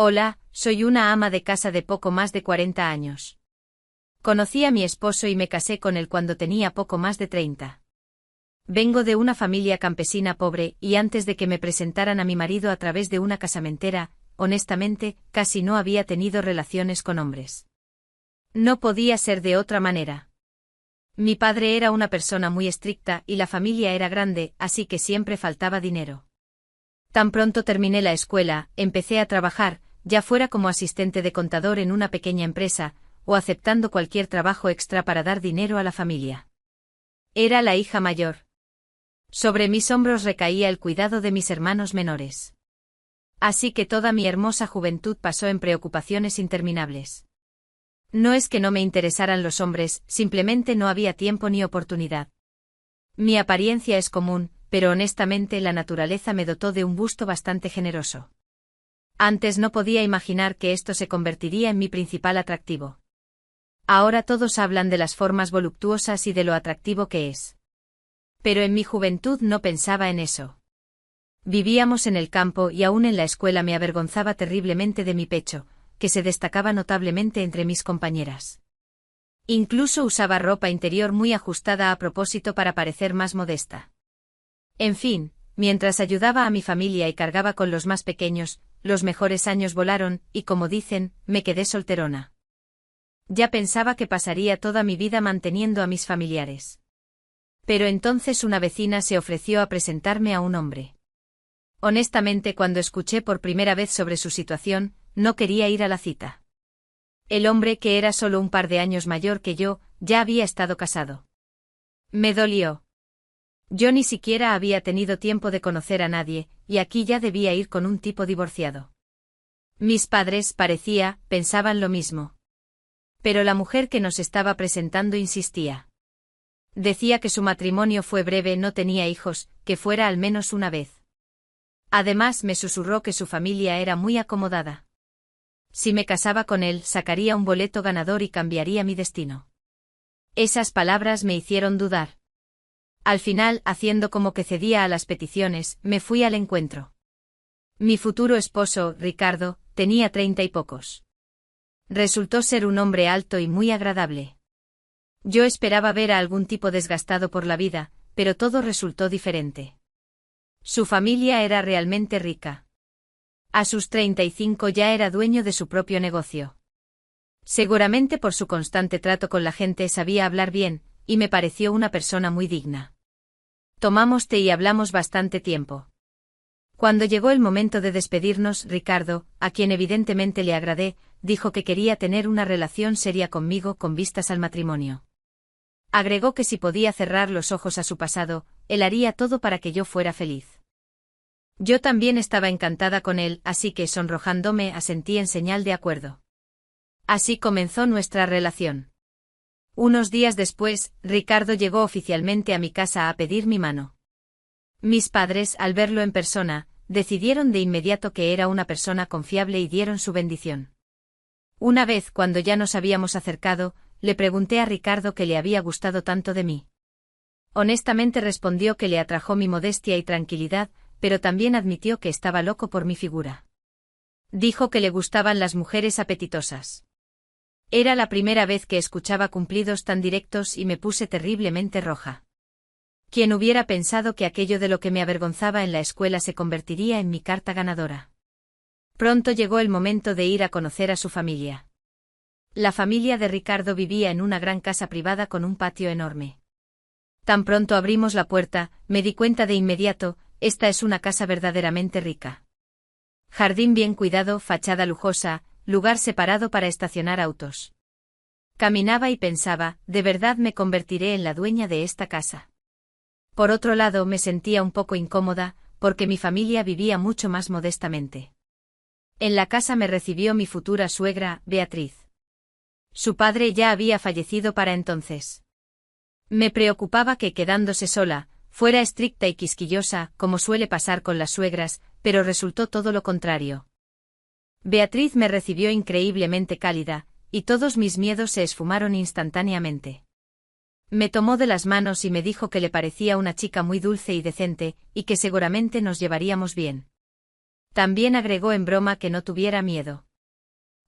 Hola, soy una ama de casa de poco más de 40 años. Conocí a mi esposo y me casé con él cuando tenía poco más de 30. Vengo de una familia campesina pobre y antes de que me presentaran a mi marido a través de una casamentera, honestamente, casi no había tenido relaciones con hombres. No podía ser de otra manera. Mi padre era una persona muy estricta y la familia era grande, así que siempre faltaba dinero. Tan pronto terminé la escuela, empecé a trabajar, ya fuera como asistente de contador en una pequeña empresa, o aceptando cualquier trabajo extra para dar dinero a la familia. Era la hija mayor. Sobre mis hombros recaía el cuidado de mis hermanos menores. Así que toda mi hermosa juventud pasó en preocupaciones interminables. No es que no me interesaran los hombres, simplemente no había tiempo ni oportunidad. Mi apariencia es común, pero honestamente la naturaleza me dotó de un busto bastante generoso. Antes no podía imaginar que esto se convertiría en mi principal atractivo. Ahora todos hablan de las formas voluptuosas y de lo atractivo que es. Pero en mi juventud no pensaba en eso. Vivíamos en el campo y aún en la escuela me avergonzaba terriblemente de mi pecho, que se destacaba notablemente entre mis compañeras. Incluso usaba ropa interior muy ajustada a propósito para parecer más modesta. En fin, mientras ayudaba a mi familia y cargaba con los más pequeños, los mejores años volaron, y como dicen, me quedé solterona. Ya pensaba que pasaría toda mi vida manteniendo a mis familiares. Pero entonces una vecina se ofreció a presentarme a un hombre. Honestamente, cuando escuché por primera vez sobre su situación, no quería ir a la cita. El hombre, que era solo un par de años mayor que yo, ya había estado casado. Me dolió. Yo ni siquiera había tenido tiempo de conocer a nadie, y aquí ya debía ir con un tipo divorciado. Mis padres, parecía, pensaban lo mismo. Pero la mujer que nos estaba presentando insistía. Decía que su matrimonio fue breve, no tenía hijos, que fuera al menos una vez. Además me susurró que su familia era muy acomodada. Si me casaba con él, sacaría un boleto ganador y cambiaría mi destino. Esas palabras me hicieron dudar. Al final, haciendo como que cedía a las peticiones, me fui al encuentro. Mi futuro esposo, Ricardo, tenía 30 y pocos. Resultó ser un hombre alto y muy agradable. Yo esperaba ver a algún tipo desgastado por la vida, pero todo resultó diferente. Su familia era realmente rica. A sus 35 ya era dueño de su propio negocio. Seguramente por su constante trato con la gente sabía hablar bien, y me pareció una persona muy digna. Tomamos té y hablamos bastante tiempo. Cuando llegó el momento de despedirnos, Ricardo, a quien evidentemente le agradé, dijo que quería tener una relación seria conmigo con vistas al matrimonio. Agregó que si podía cerrar los ojos a su pasado, él haría todo para que yo fuera feliz. Yo también estaba encantada con él, así que sonrojándome asentí en señal de acuerdo. Así comenzó nuestra relación. Unos días después, Ricardo llegó oficialmente a mi casa a pedir mi mano. Mis padres, al verlo en persona, decidieron de inmediato que era una persona confiable y dieron su bendición. Una vez, cuando ya nos habíamos acercado, le pregunté a Ricardo qué le había gustado tanto de mí. Honestamente respondió que le atrajo mi modestia y tranquilidad, pero también admitió que estaba loco por mi figura. Dijo que le gustaban las mujeres apetitosas. Era la primera vez que escuchaba cumplidos tan directos y me puse terriblemente roja. ¿Quién hubiera pensado que aquello de lo que me avergonzaba en la escuela se convertiría en mi carta ganadora? Pronto llegó el momento de ir a conocer a su familia. La familia de Ricardo vivía en una gran casa privada con un patio enorme. Tan pronto abrimos la puerta, me di cuenta de inmediato, esta es una casa verdaderamente rica. Jardín bien cuidado, fachada lujosa, lugar separado para estacionar autos. Caminaba y pensaba, de verdad me convertiré en la dueña de esta casa. Por otro lado, me sentía un poco incómoda, porque mi familia vivía mucho más modestamente. En la casa me recibió mi futura suegra, Beatriz. Su padre ya había fallecido para entonces. Me preocupaba que, quedándose sola, fuera estricta y quisquillosa, como suele pasar con las suegras, pero resultó todo lo contrario. Beatriz me recibió increíblemente cálida, y todos mis miedos se esfumaron instantáneamente. Me tomó de las manos y me dijo que le parecía una chica muy dulce y decente, y que seguramente nos llevaríamos bien. También agregó en broma que no tuviera miedo.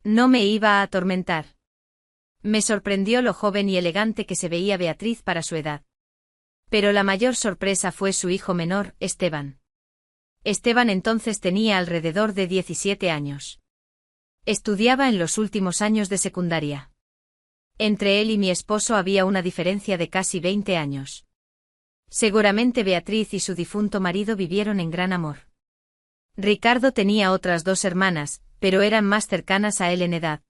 No me iba a atormentar. Me sorprendió lo joven y elegante que se veía Beatriz para su edad. Pero la mayor sorpresa fue su hijo menor, Esteban. Esteban entonces tenía alrededor de 17 años. Estudiaba en los últimos años de secundaria. Entre él y mi esposo había una diferencia de casi 20 años. Seguramente Beatriz y su difunto marido vivieron en gran amor. Ricardo tenía otras 2 hermanas, pero eran más cercanas a él en edad.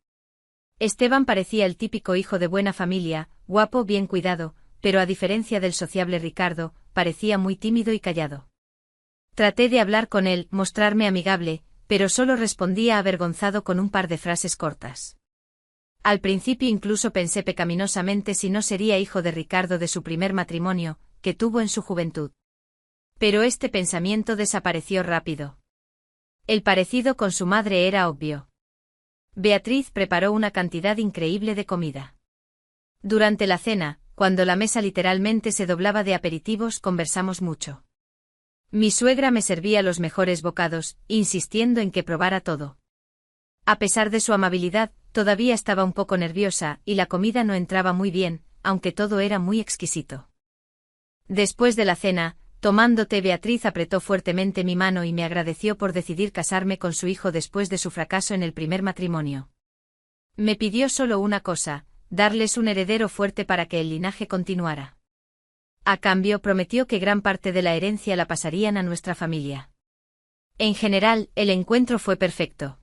Esteban parecía el típico hijo de buena familia, guapo, bien cuidado, pero a diferencia del sociable Ricardo, parecía muy tímido y callado. Traté de hablar con él, mostrarme amigable, pero solo respondía avergonzado con un par de frases cortas. Al principio incluso pensé pecaminosamente si no sería hijo de Ricardo de su primer matrimonio, que tuvo en su juventud. Pero este pensamiento desapareció rápido. El parecido con su madre era obvio. Beatriz preparó una cantidad increíble de comida. Durante la cena, cuando la mesa literalmente se doblaba de aperitivos, conversamos mucho. Mi suegra me servía los mejores bocados, insistiendo en que probara todo. A pesar de su amabilidad, todavía estaba un poco nerviosa, y la comida no entraba muy bien, aunque todo era muy exquisito. Después de la cena, tomando té, Beatriz apretó fuertemente mi mano y me agradeció por decidir casarme con su hijo después de su fracaso en el primer matrimonio. Me pidió solo una cosa: darles un heredero fuerte para que el linaje continuara. A cambio, prometió que gran parte de la herencia la pasarían a nuestra familia. En general, el encuentro fue perfecto.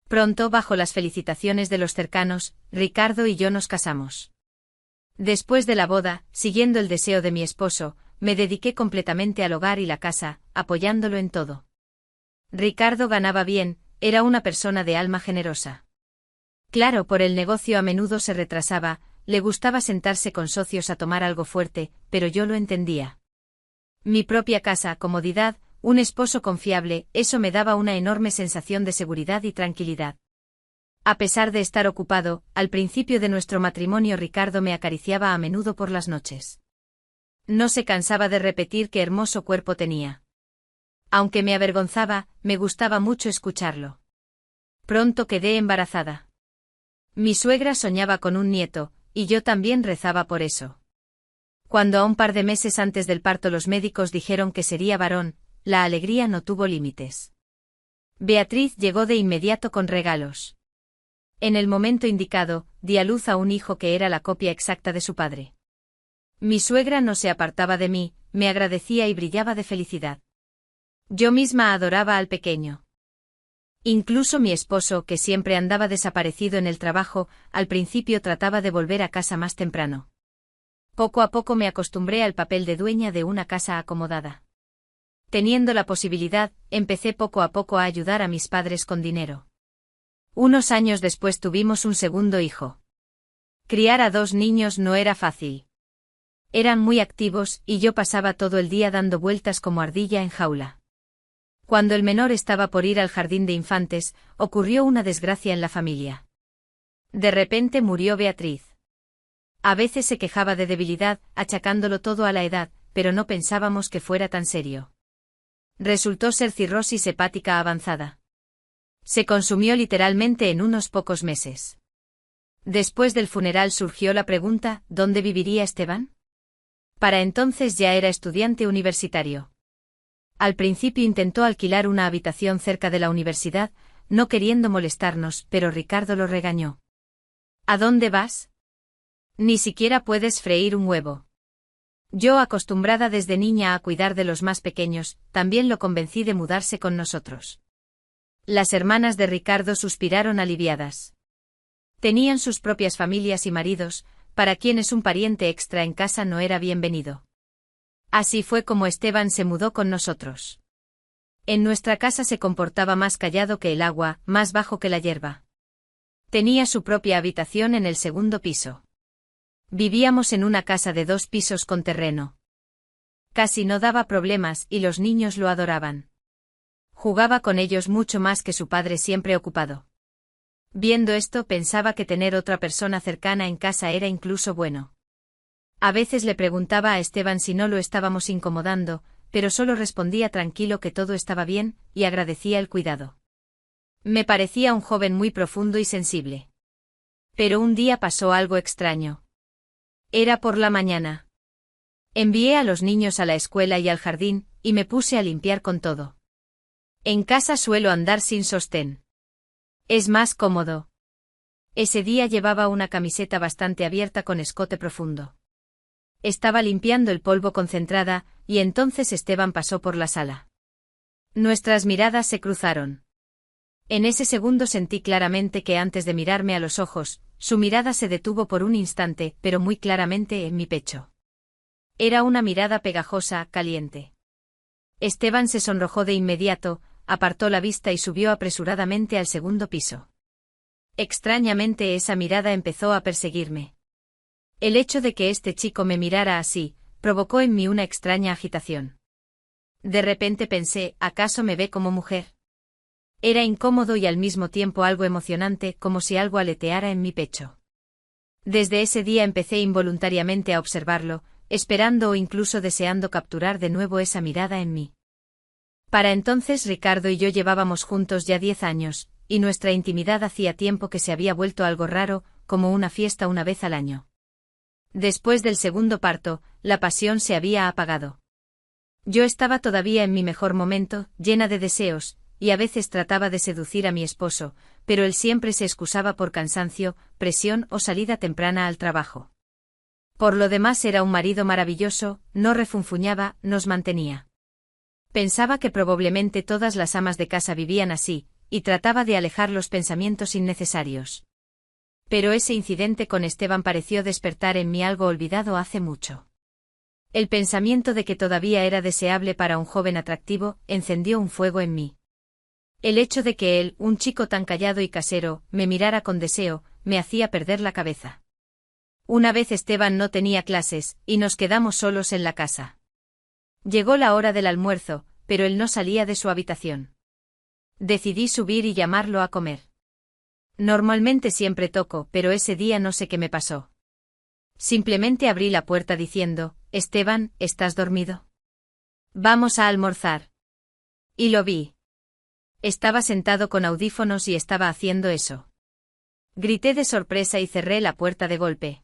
Pronto, bajo las felicitaciones de los cercanos, Ricardo y yo nos casamos. Después de la boda, siguiendo el deseo de mi esposo, me dediqué completamente al hogar y la casa, apoyándolo en todo. Ricardo ganaba bien, era una persona de alma generosa. Claro, por el negocio a menudo se retrasaba, le gustaba sentarse con socios a tomar algo fuerte, pero yo lo entendía. Mi propia casa, comodidad, un esposo confiable, eso me daba una enorme sensación de seguridad y tranquilidad. A pesar de estar ocupado, al principio de nuestro matrimonio Ricardo me acariciaba a menudo por las noches. No se cansaba de repetir qué hermoso cuerpo tenía. Aunque me avergonzaba, me gustaba mucho escucharlo. Pronto quedé embarazada. Mi suegra soñaba con un nieto, y yo también rezaba por eso. Cuando a un par de meses antes del parto los médicos dijeron que sería varón, la alegría no tuvo límites. Beatriz llegó de inmediato con regalos. En el momento indicado, di a luz a un hijo que era la copia exacta de su padre. Mi suegra no se apartaba de mí, me agradecía y brillaba de felicidad. Yo misma adoraba al pequeño. Incluso mi esposo, que siempre andaba desaparecido en el trabajo, al principio trataba de volver a casa más temprano. Poco a poco me acostumbré al papel de dueña de una casa acomodada. Teniendo la posibilidad, empecé poco a poco a ayudar a mis padres con dinero. Unos años después tuvimos un segundo hijo. Criar a 2 niños no era fácil. Eran muy activos, y yo pasaba todo el día dando vueltas como ardilla en jaula. Cuando el menor estaba por ir al jardín de infantes, ocurrió una desgracia en la familia. De repente murió Beatriz. A veces se quejaba de debilidad, achacándolo todo a la edad, pero no pensábamos que fuera tan serio. Resultó ser cirrosis hepática avanzada. Se consumió literalmente en unos pocos meses. Después del funeral surgió la pregunta: ¿dónde viviría Esteban? Para entonces ya era estudiante universitario. Al principio intentó alquilar una habitación cerca de la universidad, no queriendo molestarnos, pero Ricardo lo regañó. ¿A dónde vas? Ni siquiera puedes freír un huevo. Yo, acostumbrada desde niña a cuidar de los más pequeños, también lo convencí de mudarse con nosotros. Las hermanas de Ricardo suspiraron aliviadas. Tenían sus propias familias y maridos, para quienes un pariente extra en casa no era bienvenido. Así fue como Esteban se mudó con nosotros. En nuestra casa se comportaba más callado que el agua, más bajo que la hierba. Tenía su propia habitación en el segundo piso. Vivíamos en una casa de 2 pisos con terreno. Casi no daba problemas y los niños lo adoraban. Jugaba con ellos mucho más que su padre, siempre ocupado. Viendo esto, pensaba que tener otra persona cercana en casa era incluso bueno. A veces le preguntaba a Esteban si no lo estábamos incomodando, pero solo respondía tranquilo que todo estaba bien, y agradecía el cuidado. Me parecía un joven muy profundo y sensible. Pero un día pasó algo extraño. Era por la mañana. Envié a los niños a la escuela y al jardín, y me puse a limpiar con todo. En casa suelo andar sin sostén. Es más cómodo. Ese día llevaba una camiseta bastante abierta con escote profundo. Estaba limpiando el polvo concentrada, y entonces Esteban pasó por la sala. Nuestras miradas se cruzaron. En ese segundo sentí claramente que antes de mirarme a los ojos, su mirada se detuvo por un instante, pero muy claramente en mi pecho. Era una mirada pegajosa, caliente. Esteban se sonrojó de inmediato, apartó la vista y subió apresuradamente al segundo piso. Extrañamente esa mirada empezó a perseguirme. El hecho de que este chico me mirara así, provocó en mí una extraña agitación. De repente pensé, ¿acaso me ve como mujer? Era incómodo y al mismo tiempo algo emocionante, como si algo aleteara en mi pecho. Desde ese día empecé involuntariamente a observarlo, esperando o incluso deseando capturar de nuevo esa mirada en mí. Para entonces Ricardo y yo llevábamos juntos ya 10 años, y nuestra intimidad hacía tiempo que se había vuelto algo raro, como una fiesta una vez al año. Después del segundo parto, la pasión se había apagado. Yo estaba todavía en mi mejor momento, llena de deseos, y a veces trataba de seducir a mi esposo, pero él siempre se excusaba por cansancio, presión o salida temprana al trabajo. Por lo demás era un marido maravilloso, no refunfuñaba, nos mantenía. Pensaba que probablemente todas las amas de casa vivían así, y trataba de alejar los pensamientos innecesarios. Pero ese incidente con Esteban pareció despertar en mí algo olvidado hace mucho. El pensamiento de que todavía era deseable para un joven atractivo, encendió un fuego en mí. El hecho de que él, un chico tan callado y casero, me mirara con deseo, me hacía perder la cabeza. Una vez Esteban no tenía clases, y nos quedamos solos en la casa. Llegó la hora del almuerzo, pero él no salía de su habitación. Decidí subir y llamarlo a comer. Normalmente siempre toco, pero ese día no sé qué me pasó. Simplemente abrí la puerta diciendo, «Esteban, ¿estás dormido? Vamos a almorzar». Y lo vi. Estaba sentado con audífonos y estaba haciendo eso. Grité de sorpresa y cerré la puerta de golpe.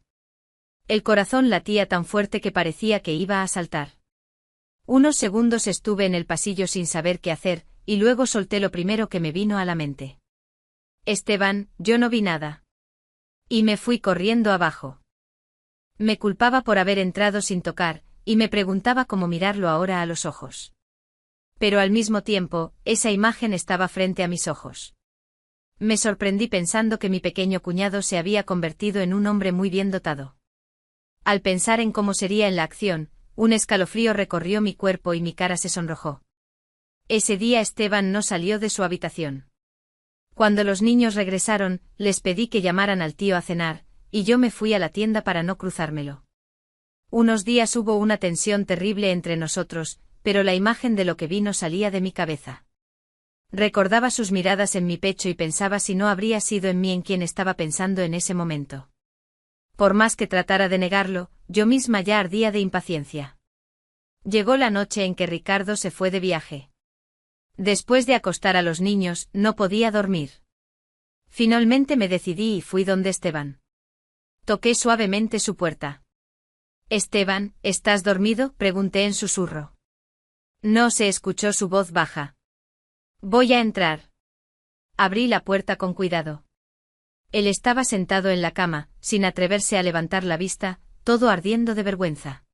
El corazón latía tan fuerte que parecía que iba a saltar. Unos segundos estuve en el pasillo sin saber qué hacer, y luego solté lo primero que me vino a la mente. «Esteban, yo no vi nada». Y me fui corriendo abajo. Me culpaba por haber entrado sin tocar, y me preguntaba cómo mirarlo ahora a los ojos. Pero al mismo tiempo, esa imagen estaba frente a mis ojos. Me sorprendí pensando que mi pequeño cuñado se había convertido en un hombre muy bien dotado. Al pensar en cómo sería en la acción, un escalofrío recorrió mi cuerpo y mi cara se sonrojó. Ese día Esteban no salió de su habitación. Cuando los niños regresaron, les pedí que llamaran al tío a cenar, y yo me fui a la tienda para no cruzármelo. Unos días hubo una tensión terrible entre nosotros, pero la imagen de lo que vi no salía de mi cabeza. Recordaba sus miradas en mi pecho y pensaba si no habría sido en mí en quien estaba pensando en ese momento. Por más que tratara de negarlo, yo misma ya ardía de impaciencia. Llegó la noche en que Ricardo se fue de viaje. Después de acostar a los niños, no podía dormir. Finalmente me decidí y fui donde Esteban. Toqué suavemente su puerta. «Esteban, ¿estás dormido?», pregunté en susurro. No se escuchó su voz baja. «Voy a entrar». Abrí la puerta con cuidado. Él estaba sentado en la cama, sin atreverse a levantar la vista, todo ardiendo de vergüenza.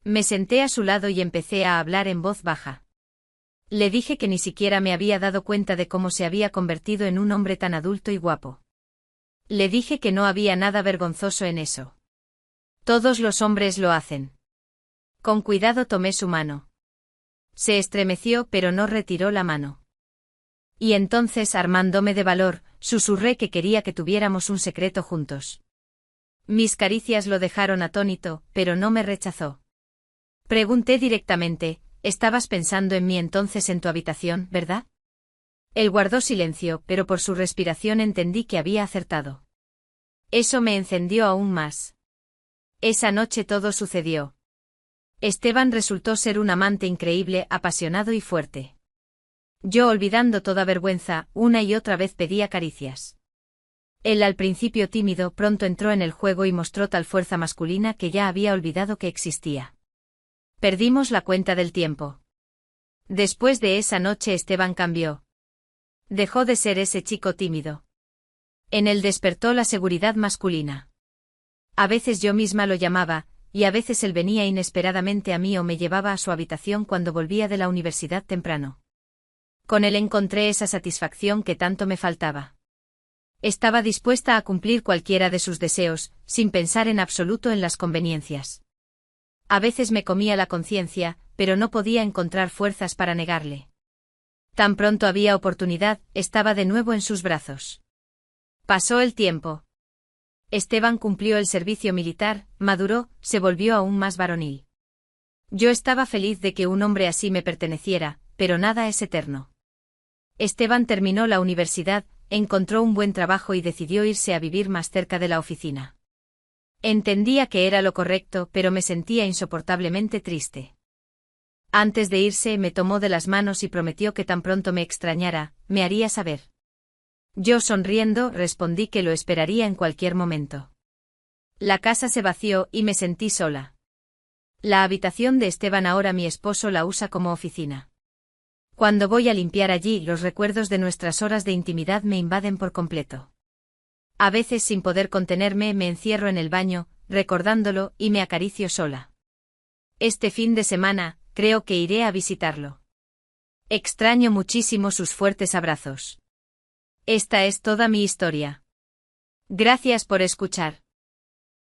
Me senté a su lado y empecé a hablar en voz baja. Le dije que ni siquiera me había dado cuenta de cómo se había convertido en un hombre tan adulto y guapo. Le dije que no había nada vergonzoso en eso. Todos los hombres lo hacen. Con cuidado tomé su mano. Se estremeció pero no retiró la mano. Y entonces, armándome de valor, susurré que quería que tuviéramos un secreto juntos. Mis caricias lo dejaron atónito, pero no me rechazó. Pregunté directamente, «¿Estabas pensando en mí entonces en tu habitación, verdad?». Él guardó silencio, pero por su respiración entendí que había acertado. Eso me encendió aún más. Esa noche todo sucedió. Esteban resultó ser un amante increíble, apasionado y fuerte. Yo, olvidando toda vergüenza, una y otra vez pedía caricias. Él, al principio tímido, pronto entró en el juego y mostró tal fuerza masculina que ya había olvidado que existía. Perdimos la cuenta del tiempo. Después de esa noche Esteban cambió. Dejó de ser ese chico tímido. En él despertó la seguridad masculina. A veces yo misma lo llamaba, y a veces él venía inesperadamente a mí o me llevaba a su habitación cuando volvía de la universidad temprano. Con él encontré esa satisfacción que tanto me faltaba. Estaba dispuesta a cumplir cualquiera de sus deseos, sin pensar en absoluto en las conveniencias. A veces me comía la conciencia, pero no podía encontrar fuerzas para negarle. Tan pronto había oportunidad, estaba de nuevo en sus brazos. Pasó el tiempo. Esteban cumplió el servicio militar, maduró, se volvió aún más varonil. Yo estaba feliz de que un hombre así me perteneciera, pero nada es eterno. Esteban terminó la universidad, encontró un buen trabajo y decidió irse a vivir más cerca de la oficina. Entendía que era lo correcto, pero me sentía insoportablemente triste. Antes de irse me tomó de las manos y prometió que tan pronto me extrañara, me haría saber. Yo, sonriendo, respondí que lo esperaría en cualquier momento. La casa se vació y me sentí sola. La habitación de Esteban, ahora mi esposo, la usa como oficina. Cuando voy a limpiar allí, los recuerdos de nuestras horas de intimidad me invaden por completo. A veces, sin poder contenerme, me encierro en el baño, recordándolo, y me acaricio sola. Este fin de semana, creo que iré a visitarlo. Extraño muchísimo sus fuertes abrazos. Esta es toda mi historia. Gracias por escuchar.